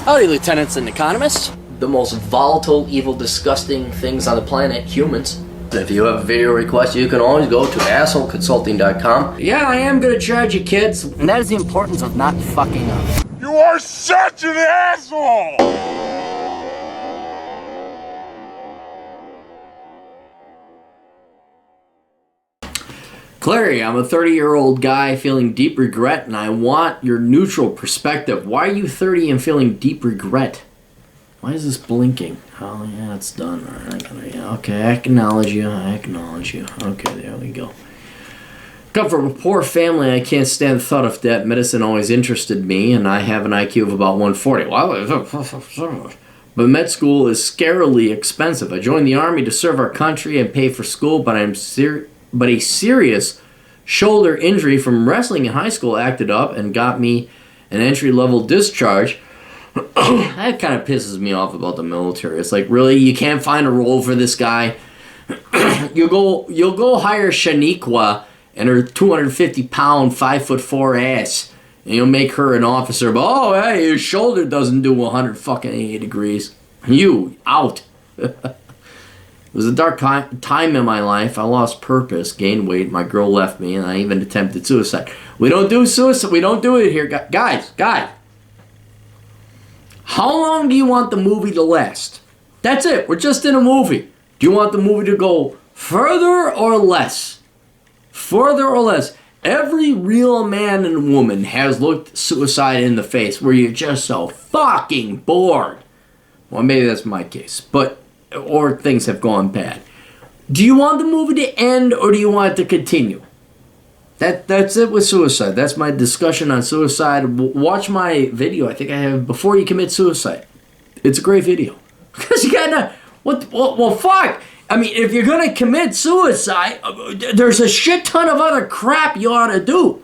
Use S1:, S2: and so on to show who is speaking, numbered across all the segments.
S1: Howdy, lieutenants and economists.
S2: The most volatile, evil, disgusting things on the planet, humans. If you have a video request, you can always go to assholeconsulting.com.
S1: Yeah, I am gonna charge you, kids. And that is the importance of not fucking up.
S3: You are such an asshole!
S2: Clary, I'm a 30-year-old guy feeling deep regret, and I want your neutral perspective. Why are you 30 and feeling deep regret? Why is this blinking? Oh, yeah, it's done. All right, okay, I acknowledge you. Okay, there we go. Come from a poor family. I can't stand the thought of debt. Medicine always interested me, and I have an IQ of about 140. Wow. But med school is scarily expensive. I joined the Army to serve our country and pay for school, but a serious shoulder injury from wrestling in high school acted up and got me an entry-level discharge. That kind of pisses me off about the military. It's like, really, you can't find a role for this guy? You'll go hire Shaniqua and her 250-pound, 5'4" ass, and you'll make her an officer. But oh, hey, his shoulder doesn't do 180 degrees. You out. It was a dark time in my life. I lost purpose, gained weight, my girl left me, and I even attempted suicide. We don't do suicide. We don't do it here. Guys. How long do you want the movie to last? That's it. We're just in a movie. Do you want the movie to go further or less? Further or less. Every real man and woman has looked suicide in the face where you're just so fucking bored. Well, maybe that's my case. Or things have gone bad. Do you want the movie to end or do you want it to continue? That's it with suicide. That's my discussion on suicide. Watch my video. I think I have Before You Commit Suicide. It's a great video. Because you gotta... Well, fuck. I mean, if you're gonna commit suicide, there's a shit ton of other crap you ought to do.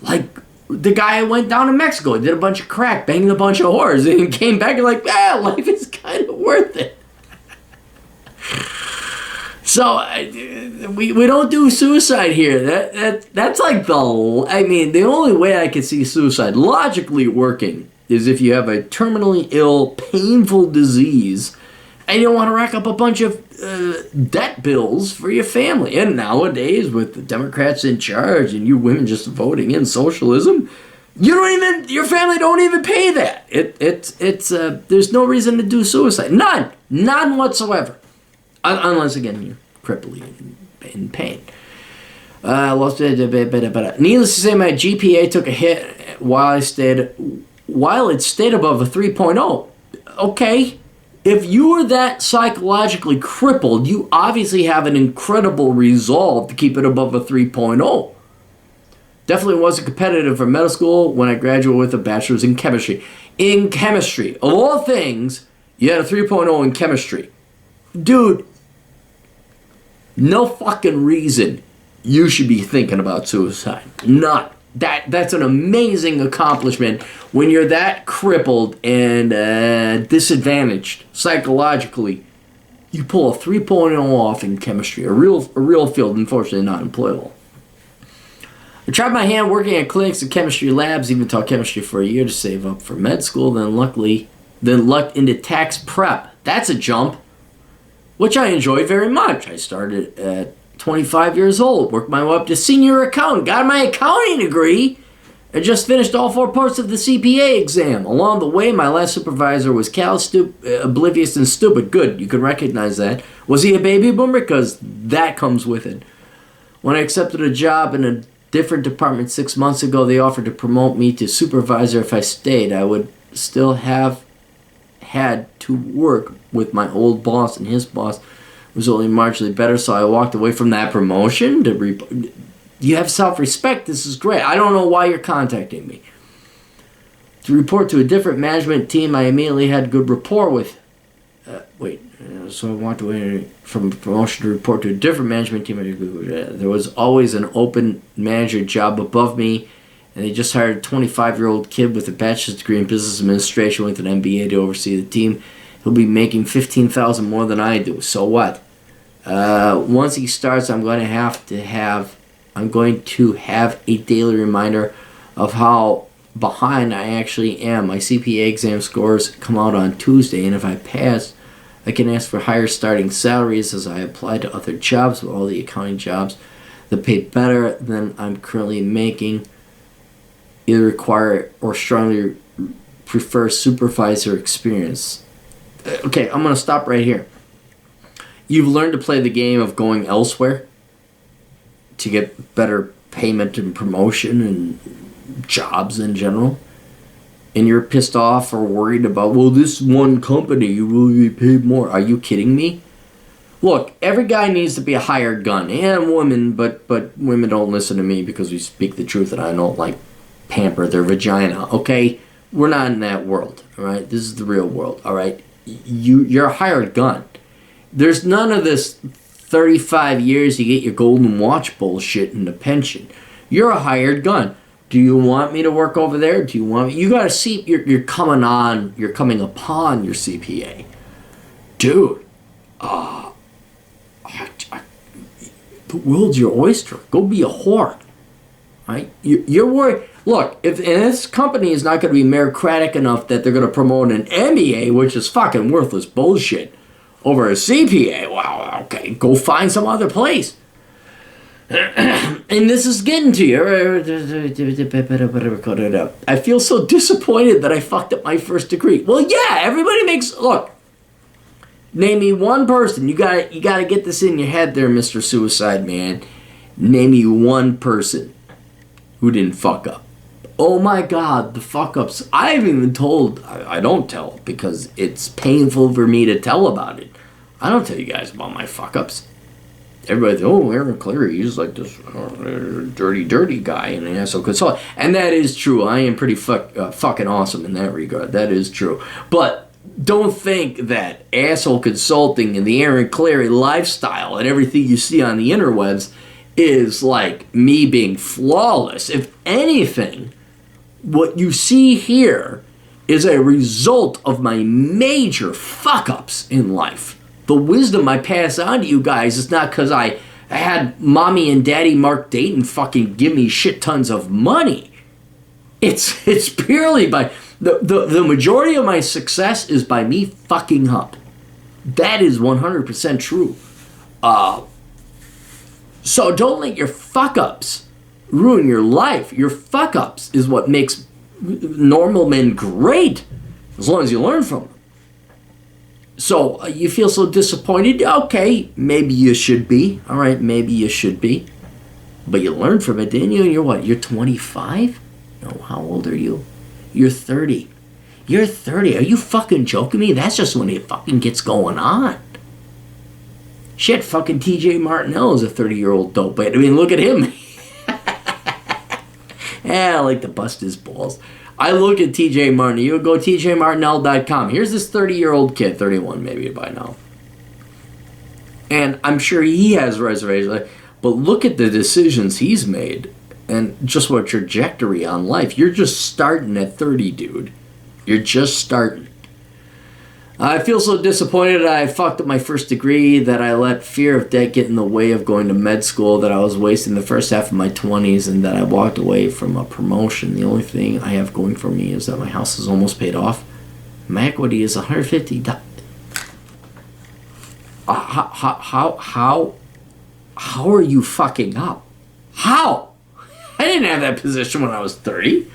S2: Like the guy who went down to Mexico, did a bunch of crack, banged a bunch of whores, and came back and like, life is kind of worth it. So we don't do suicide here. That's like the only way I can see suicide logically working is if you have a terminally ill, painful disease, and you don't want to rack up a bunch of debt bills for your family. And nowadays, with the Democrats in charge and you women just voting in socialism, your family don't even pay that. There's no reason to do suicide. None whatsoever. Unless, again, you're crippling in pain. Needless to say, my GPA took a hit while it stayed above a 3.0. Okay, if you were that psychologically crippled, you obviously have an incredible resolve to keep it above a 3.0. Definitely wasn't competitive for medical school when I graduated with a bachelor's in chemistry. In chemistry, of all things, you had a 3.0 in chemistry. Dude, no fucking reason you should be thinking about suicide. None. That's an amazing accomplishment when you're that crippled and disadvantaged psychologically. You pull a 3.0 off in chemistry, a real field, unfortunately not employable. I tried my hand working at clinics and chemistry labs, even taught chemistry for a year to save up for med school, then lucked into tax prep. That's a jump, which I enjoyed very much. I started at 25 years old, worked my way up to senior accountant, got my accounting degree, and just finished all 4 parts of the CPA exam. Along the way, my last supervisor was callous, oblivious, and stupid. Good, you can recognize that. Was he a baby boomer? Because that comes with it. When I accepted a job in a different department 6 months ago, they offered to promote me to supervisor if I stayed. I would still have had to work with my old boss, and his boss was only marginally better, so I walked away from that promotion. You have self-respect. This is great. I don't know why you're contacting me. To report to a different management team I immediately had good rapport with. So I walked away from promotion to report to a different management team. There was always an open manager job above me, and they just hired a 25-year-old kid with a bachelor's degree in business administration with an MBA to oversee the team. He'll be making $15,000 more than I do. So what? Once he starts, I'm going to have a daily reminder of how behind I actually am. My CPA exam scores come out on Tuesday, and if I pass, I can ask for higher starting salaries as I apply to other jobs, all the accounting jobs that pay better than I'm currently making. Either require or strongly prefer supervisor experience. Okay, I'm going to stop right here. You've learned to play the game of going elsewhere to get better payment and promotion and jobs in general. And you're pissed off or worried about, well, this one company will be paid more. Are you kidding me? Look, every guy needs to be a hired gun, and women, but women don't listen to me because we speak the truth and I don't like pamper their vagina, okay? We're not in that world, all right? This is the real world, all right? You're a hired gun. There's none of this 35 years you get your golden watch bullshit in the pension. You're a hired gun. Do you want me to work over there? Do you want me? You got to see, you're coming upon your CPA. Dude, the world's your oyster. Go be a whore. Right? You're worried. Look, if this company is not going to be meritocratic enough that they're going to promote an MBA, which is fucking worthless bullshit, over a CPA, well, okay, go find some other place. And this is getting to you. I feel so disappointed that I fucked up my first degree. Well, yeah, everybody makes... Look, name me one person. You gotta get this in your head there, Mr. Suicide Man. Name me one person who didn't fuck up. Oh my God, the fuck ups. I haven't even told... I don't tell because it's painful for me to tell about it. I don't tell you guys about my fuck ups. Everybody's, oh, Aaron Cleary, he's like this dirty guy and an asshole consultant. And that is true. I am pretty fucking awesome in that regard. That is true. But don't think that asshole consulting and the Aaron Cleary lifestyle and everything you see on the interwebs is like me being flawless. If anything, what you see here is a result of my major fuck-ups in life. The wisdom I pass on to you guys is not because I had mommy and daddy Mark Dayton fucking give me shit tons of money. It's purely by... The majority of my success is by me fucking up. That is 100% true. So don't let your fuck-ups ruin your life. Your fuck-ups is what makes normal men great, as long as you learn from them. So, you feel so disappointed? Okay, maybe you should be. All right, maybe you should be. But you learned from it, didn't you? And you're what? You're 25? No, how old are you? You're 30. You're 30. Are you fucking joking me? That's just when it fucking gets going on. Shit, fucking TJ Martinell is a 30-year-old dope. But I mean, look at him. I like to bust his balls. I look at TJ Martin. You go tjmartinell.com. Here's this 30-year-old kid, 31 maybe by now. And I'm sure he has reservations. But look at the decisions he's made and just what trajectory on life. You're just starting at 30, dude. You're just starting. I feel so disappointed I fucked up my first degree, that I let fear of debt get in the way of going to med school, that I was wasting the first half of my 20s, and that I walked away from a promotion. The only thing I have going for me is that my house is almost paid off. My equity is $150. How are you fucking up? How? I didn't have that position when I was 30.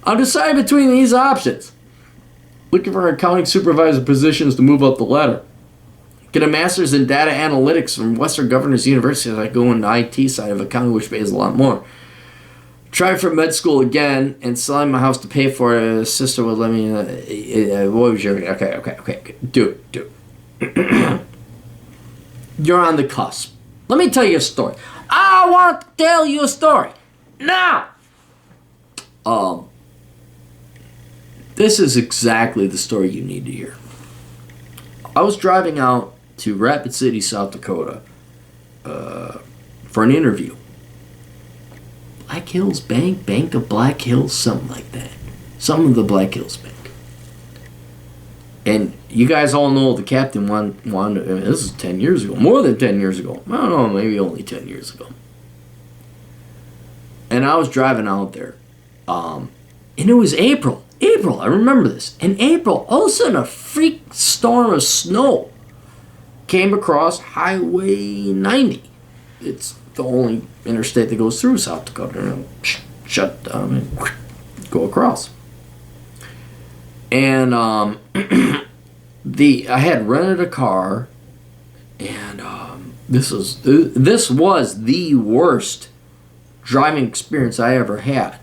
S2: I'm deciding between these options. Looking for accounting supervisor positions to move up the ladder. Get a master's in data analytics from Western Governors University as I go in the IT side of accounting, which pays a lot more. Try for med school again and selling my house to pay for it. Sister would let me... what was your... Okay. Dude. You're on the cusp. Let me tell you a story. I want to tell you a story. Now! This is exactly the story you need to hear. I was driving out to Rapid City, South Dakota for an interview. Black Hills Bank? Bank of Black Hills? Something like that. Something of the Black Hills Bank. And you guys all know the captain wanted this is 10 years ago. More than 10 years ago. I don't know, maybe only 10 years ago. And I was driving out there. And it was April. April, I remember this. In April, all of a sudden a freak storm of snow came across Highway 90. It's the only interstate that goes through South Dakota. Shut down and go across. And I had rented a car, and this was the worst driving experience I ever had.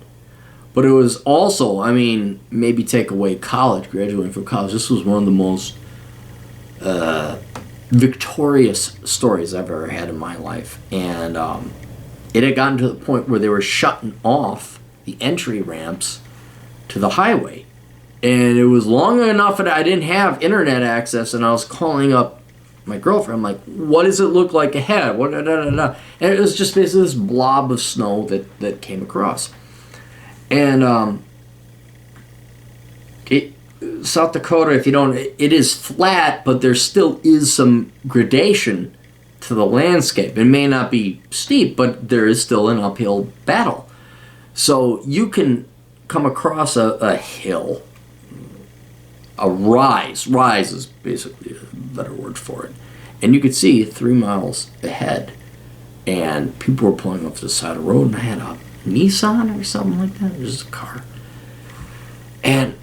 S2: But it was also, I mean, maybe take away college, graduating from college, this was one of the most victorious stories I've ever had in my life. And it had gotten to the point where they were shutting off the entry ramps to the highway. And it was long enough that I didn't have internet access, and I was calling up my girlfriend. I'm like, what does it look like ahead? What, da, da, da, da. And it was just basically this blob of snow that came across. And South Dakota, if you don't, it is flat, but there still is some gradation to the landscape. It may not be steep, but there is still an uphill battle. So you can come across a hill, a rise is basically a better word for it, and you could see 3 miles ahead, and people were pulling off the side of the road, and I had a Nissan or something like that. It was a car. And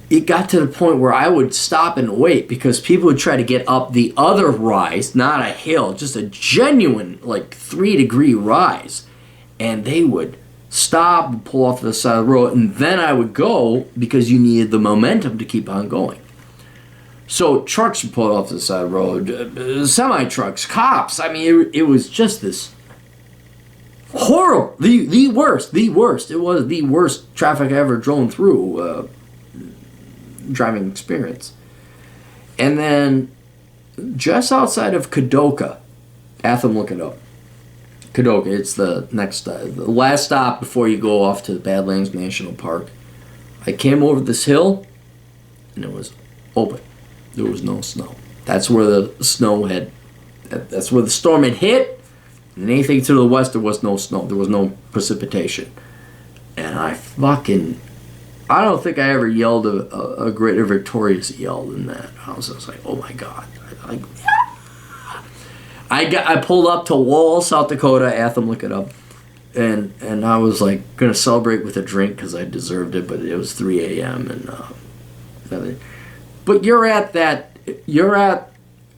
S2: it got to the point where I would stop and wait because people would try to get up the other rise, not a hill, just a genuine, like, 3-degree rise. And they would stop and pull off to the side of the road, and then I would go because you needed the momentum to keep on going. So trucks would pull off to the side of the road, semi-trucks, cops. I mean, it was just this horrible, the worst. It was the worst traffic I ever drove through, driving experience. And then just outside of Kadoka, Atham, look it up. Kadoka, it's the next, the last stop before you go off to the Badlands National Park. I came over this hill, and it was open. There was no snow. That's where the that's where the storm had hit. And anything to the west, there was no snow. There was no precipitation. And I don't think I ever yelled a greater victorious yell than that. I was just like, oh my God. I pulled up to Lowell, South Dakota, Atham, look it up. And I was like going to celebrate with a drink because I deserved it, but it was 3 a.m. But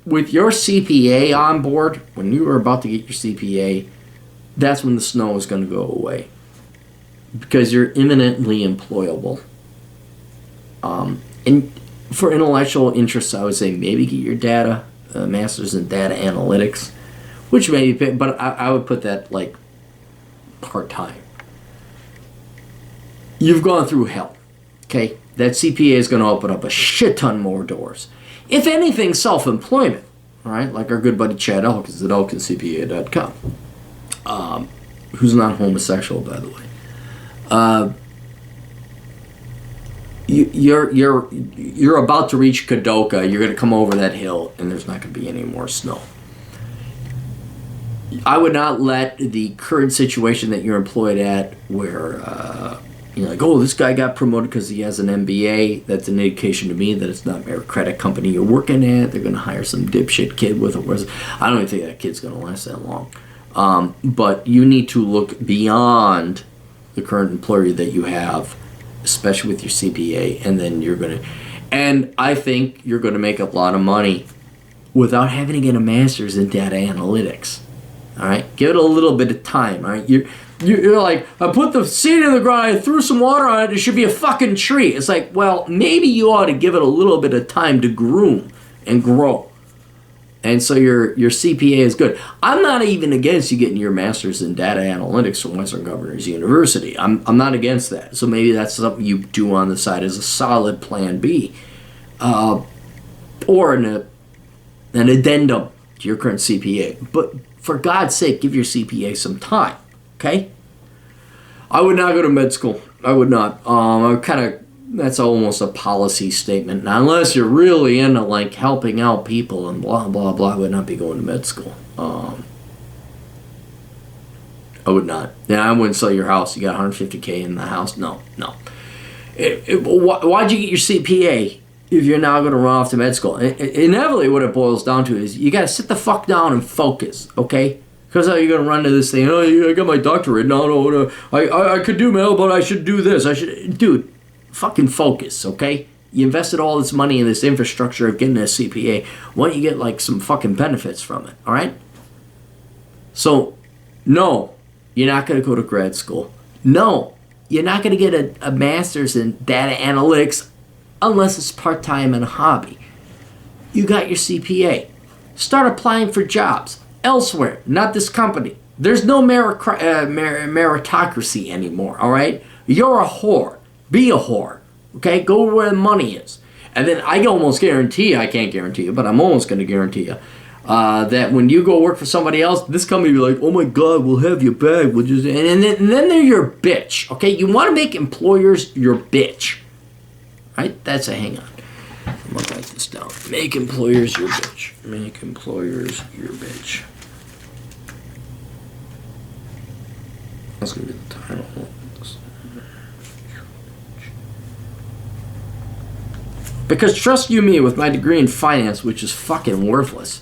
S2: with your CPA on board, when you were about to get your CPA, that's when the snow is going to go away. Because you're imminently employable. And for intellectual interests, I would say maybe get your master's in data analytics, which may be, but I would put that like part-time. You've gone through hell, okay? That CPA is going to open up a shit ton more doors. If anything, self-employment, all right? Like our good buddy Chad Elkins at elkinscpa.com, who's not homosexual, by the way. You're about to reach Kadoka. You're going to come over that hill, and there's not going to be any more snow. I would not let the current situation that you're employed at, where you're like, oh, this guy got promoted because he has an MBA. That's an indication to me that it's not a meritocratic company you're working at. They're going to hire some dipshit kid with a. I don't even think that kid's going to last that long. But you need to look beyond the current employer that you have, especially with your CPA, and then you're going to, and I think you're going to make a lot of money without having to get a master's in data analytics. All right, give it a little bit of time. All right, you're like, I put the seed in the ground, I threw some water on it, it should be a fucking tree. It's like, well, maybe you ought to give it a little bit of time to groom and grow. And so your CPA is good. I'm not even against you getting your master's in data analytics from Western Governors University. I'm not against that. So maybe that's something you do on the side as a solid plan B. Or an addendum to your current CPA. But for God's sake, give your CPA some time. Okay? I would not go to med school. I would not. That's almost a policy statement. Now, unless you're really into like helping out people and blah blah blah, I would not be going to med school. I would not. Yeah, I wouldn't sell your house. You got $150K in the house. No. Why'd you get your CPA if you're now going to run off to med school? Inevitably, what it boils down to is you got to sit the fuck down and focus, okay? Because how you're going to run to this thing, I got my doctorate, no, I could do mail, but I should do this. Dude, fucking focus, okay? You invested all this money in this infrastructure of getting a CPA. Why don't you get like some fucking benefits from it, all right? So, no, you're not going to go to grad school. No, you're not going to get a master's in data analytics unless it's part-time and a hobby. You got your CPA. Start applying for jobs elsewhere, not this company. There's no meritocracy anymore, all right? You're a whore. Be a whore, okay? Go where the money is. And then I can almost guarantee you, I can't guarantee you, but I'm almost going to guarantee you, that when you go work for somebody else, this company will be like, oh my God, we'll have you back. We'll just, and then they're your bitch, okay? You want to make employers your bitch, right? That's a, hang on. I'm going to write this down. Make employers your bitch. Make employers your bitch. That's going to be the title. Because trust you me, with my degree in finance, which is fucking worthless,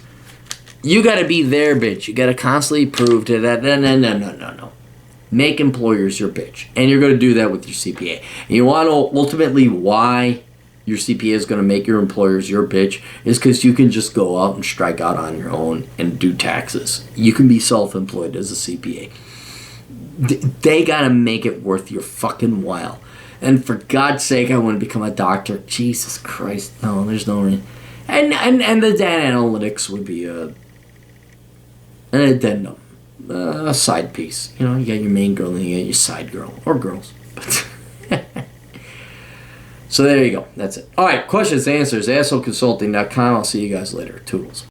S2: you got to be their bitch. You got to constantly prove to that. No. Make employers your bitch. And you're going to do that with your CPA. And you want to know ultimately why your CPA is going to make your employers your bitch is because you can just go out and strike out on your own and do taxes. You can be self-employed as a CPA. They got to make it worth your fucking while. And for God's sake, I want to become a doctor. Jesus Christ. No, there's no reason. And the data analytics would be an addendum. A side piece. You know, you got your main girl and you got your side girl. Or girls. So there you go. That's it. All right. Questions, answers. AssholeConsulting.com. I'll see you guys later. Toodles.